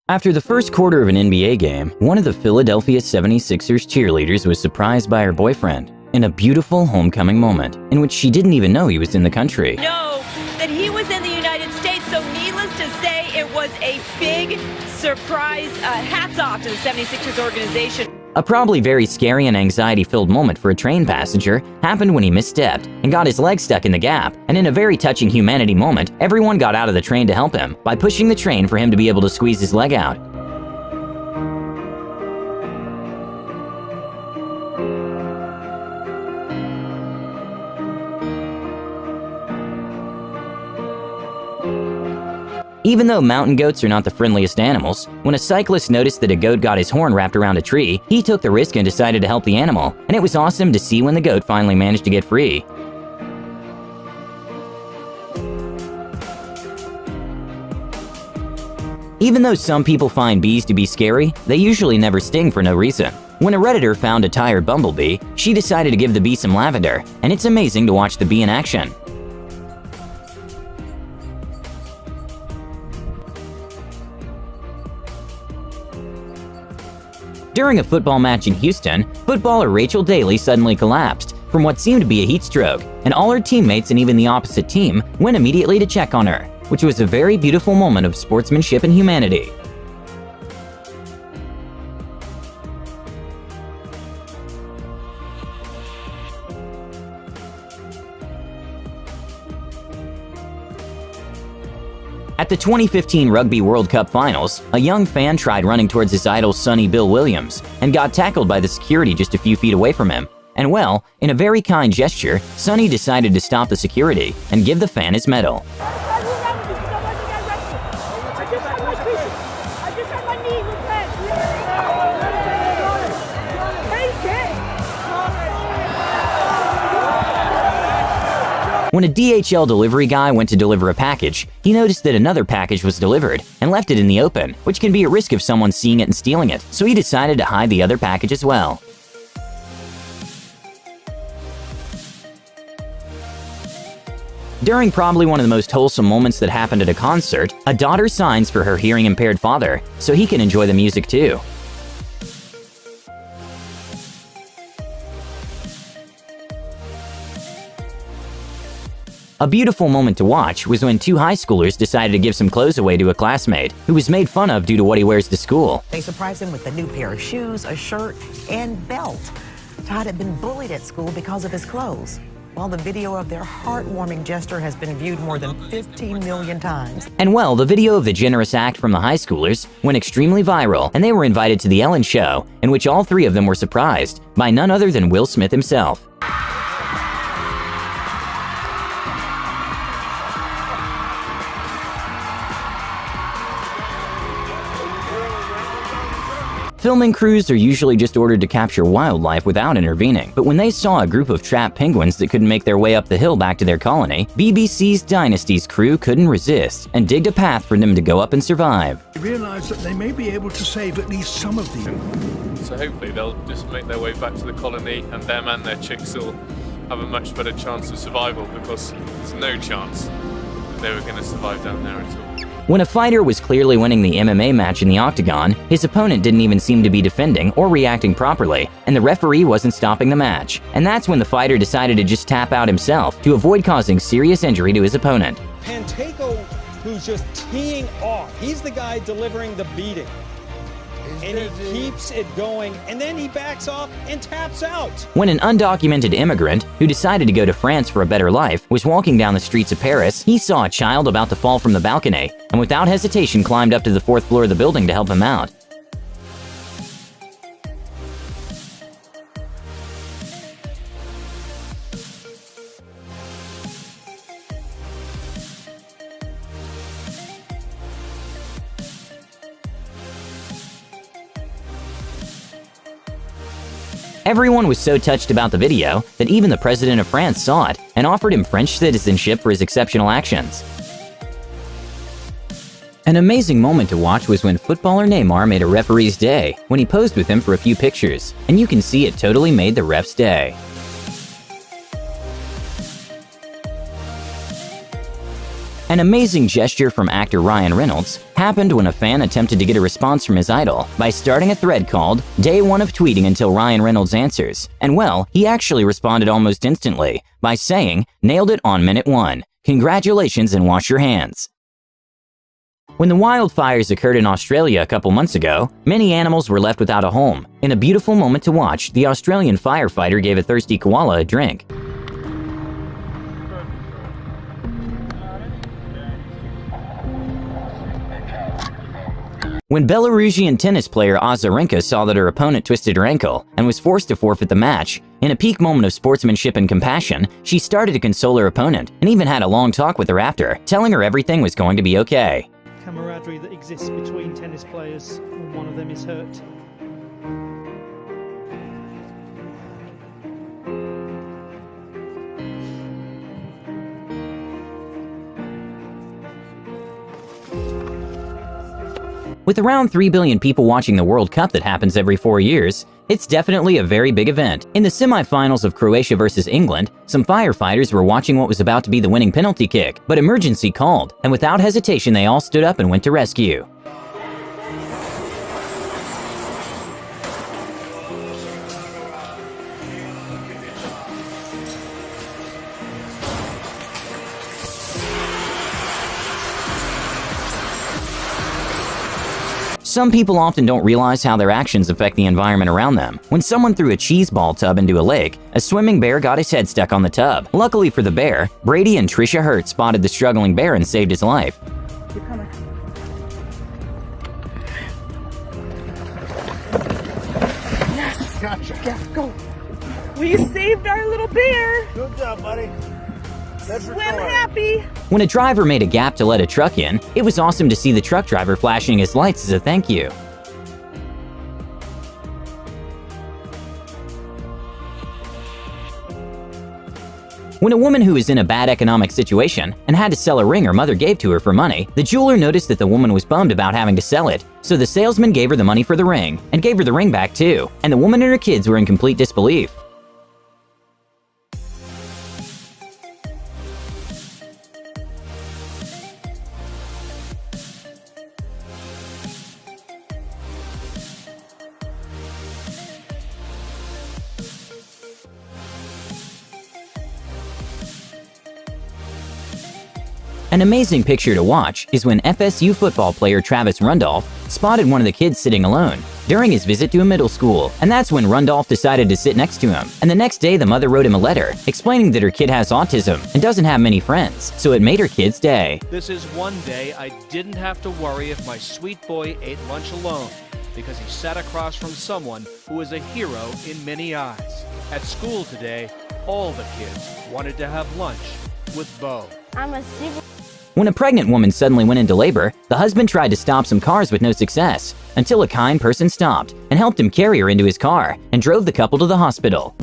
After the first quarter of an NBA game, one of the Philadelphia 76ers cheerleaders was surprised by her boyfriend in a beautiful homecoming moment in which she didn't even know he was in the country. Know that he was in the United States, so needless to say, it was a big surprise. Hats off to the 76ers organization. A probably very scary and anxiety-filled moment for a train passenger happened when he misstepped and got his leg stuck in the gap, and in a very touching humanity moment, everyone got out of the train to help him by pushing the train for him to be able to squeeze his leg out. Even though mountain goats are not the friendliest animals, when a cyclist noticed that a goat got his horn wrapped around a tree, he took the risk and decided to help the animal, and it was awesome to see when the goat finally managed to get free. Even though some people find bees to be scary, they usually never sting for no reason. When a Redditor found a tired bumblebee, she decided to give the bee some lavender, and it's amazing to watch the bee in action. During a football match in Houston, footballer Rachel Daly suddenly collapsed from what seemed to be a heat stroke, and all her teammates and even the opposite team went immediately to check on her, which was a very beautiful moment of sportsmanship and humanity. At the 2015 Rugby World Cup Finals, a young fan tried running towards his idol Sonny Bill Williams and got tackled by the security just a few feet away from him. And well, in a very kind gesture, Sonny decided to stop the security and give the fan his medal. When a DHL delivery guy went to deliver a package, he noticed that another package was delivered and left it in the open, which can be a risk of someone seeing it and stealing it, so he decided to hide the other package as well. During probably one of the most wholesome moments that happened at a concert, a daughter signs for her hearing-impaired father so he can enjoy the music too. A beautiful moment to watch was when two high schoolers decided to give some clothes away to a classmate who was made fun of due to what he wears to school. They surprised him with a new pair of shoes, a shirt, and belt. Todd had been bullied at school because of his clothes. Well, the video of their heartwarming gesture has been viewed more than 15 million times. And well, the video of the generous act from the high schoolers went extremely viral, and they were invited to The Ellen Show, in which all three of them were surprised by none other than Will Smith himself. Filming crews are usually just ordered to capture wildlife without intervening, but when they saw a group of trapped penguins that couldn't make their way up the hill back to their colony, BBC's Dynasty's crew couldn't resist and digged a path for them to go up and survive. They realize that they may be able to save at least some of them. So hopefully they'll just make their way back to the colony, and them and their chicks will have a much better chance of survival, because there's no chance that they were going to survive down there at all. When a fighter was clearly winning the MMA match in the octagon, his opponent didn't even seem to be defending or reacting properly, and the referee wasn't stopping the match. And that's when the fighter decided to just tap out himself to avoid causing serious injury to his opponent. Pantaco, who's just teeing off, he's the guy delivering the beating. And he keeps it going, and then he backs off and taps out. When an undocumented immigrant who decided to go to France for a better life was walking down the streets of Paris, he saw a child about to fall from the balcony, and without hesitation climbed up to the 4th floor of the building to help him out. Everyone was so touched about the video that even the president of France saw it and offered him French citizenship for his exceptional actions. An amazing moment to watch was when footballer Neymar made a referee's day when he posed with him for a few pictures, and you can see it totally made the ref's day. An amazing gesture from actor Ryan Reynolds happened when a fan attempted to get a response from his idol by starting a thread called Day 1 of Tweeting Until Ryan Reynolds Answers. And well, he actually responded almost instantly by saying, "Nailed it on minute 1. Congratulations and wash your hands." When the wildfires occurred in Australia a couple months ago, many animals were left without a home. In a beautiful moment to watch, the Australian firefighter gave a thirsty koala a drink. When Belarusian tennis player Azarenka saw that her opponent twisted her ankle and was forced to forfeit the match, in a peak moment of sportsmanship and compassion, she started to console her opponent and even had a long talk with her after, telling her everything was going to be okay. Camaraderie that exists between tennis players when one of them is hurt. With around 3 billion people watching the World Cup that happens every 4 years, it's definitely a very big event. In the semifinals of Croatia versus England, some firefighters were watching what was about to be the winning penalty kick, but emergency called, and without hesitation they all stood up and went to rescue. Some people often don't realize how their actions affect the environment around them. When someone threw a cheese ball tub into a lake, a swimming bear got his head stuck on the tub. Luckily for the bear, Brady and Trisha Hurt spotted the struggling bear and saved his life. You're coming. Yes! Gotcha. Yeah, go. We saved our little bear. Good job, buddy. Swim happy. When a driver made a gap to let a truck in, it was awesome to see the truck driver flashing his lights as a thank you. When a woman who was in a bad economic situation and had to sell a ring her mother gave to her for money, the jeweler noticed that the woman was bummed about having to sell it. So the salesman gave her the money for the ring and gave her the ring back too, and the woman and her kids were in complete disbelief. An amazing picture to watch is when FSU football player Travis Rundolph spotted one of the kids sitting alone during his visit to a middle school, and that's when Rundolph decided to sit next to him. And the next day the mother wrote him a letter explaining that her kid has autism and doesn't have many friends, so it made her kid's day. This is one day I didn't have to worry if my sweet boy ate lunch alone, because he sat across from someone who is a hero in many eyes. At school today, all the kids wanted to have lunch with Bo. I'm a super... When a pregnant woman suddenly went into labor, the husband tried to stop some cars with no success, until a kind person stopped and helped him carry her into his car and drove the couple to the hospital.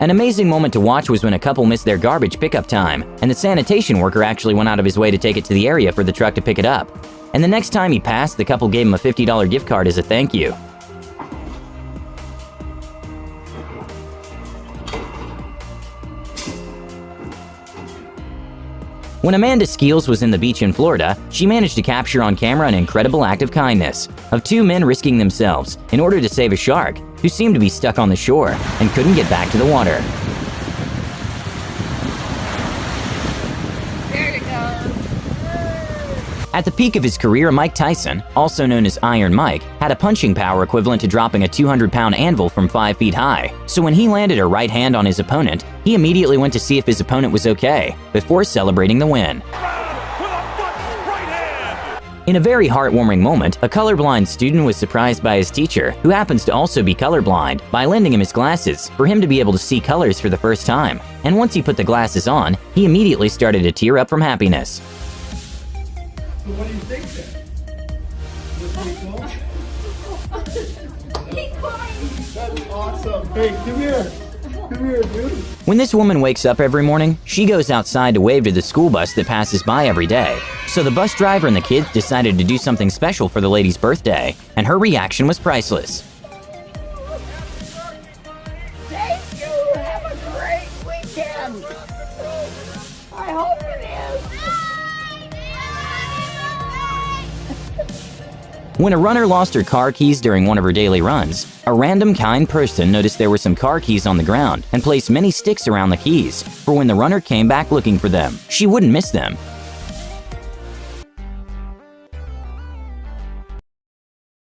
An amazing moment to watch was when a couple missed their garbage pickup time, and the sanitation worker actually went out of his way to take it to the area for the truck to pick it up. And the next time he passed, the couple gave him a $50 gift card as a thank you. When Amanda Skeels was in the beach in Florida, she managed to capture on camera an incredible act of kindness of two men risking themselves in order to save a shark who seemed to be stuck on the shore and couldn't get back to the water. There you go. At the peak of his career, Mike Tyson, also known as Iron Mike, had a punching power equivalent to dropping a 200-pound anvil from 5 feet high. So when he landed a right hand on his opponent, he immediately went to see if his opponent was okay, before celebrating the win. In a very heartwarming moment, a colorblind student was surprised by his teacher, who happens to also be colorblind, by lending him his glasses for him to be able to see colors for the first time. And once he put the glasses on, he immediately started to tear up from happiness. So what do you think then? That's awesome. Hey, come here. When this woman wakes up every morning, she goes outside to wave to the school bus that passes by every day. So the bus driver and the kids decided to do something special for the lady's birthday, and her reaction was priceless. Thank you. Have a great weekend. I hope it is. When a runner lost her car keys during one of her daily runs, a random kind person noticed there were some car keys on the ground and placed many sticks around the keys for when the runner came back looking for them. She wouldn't miss them.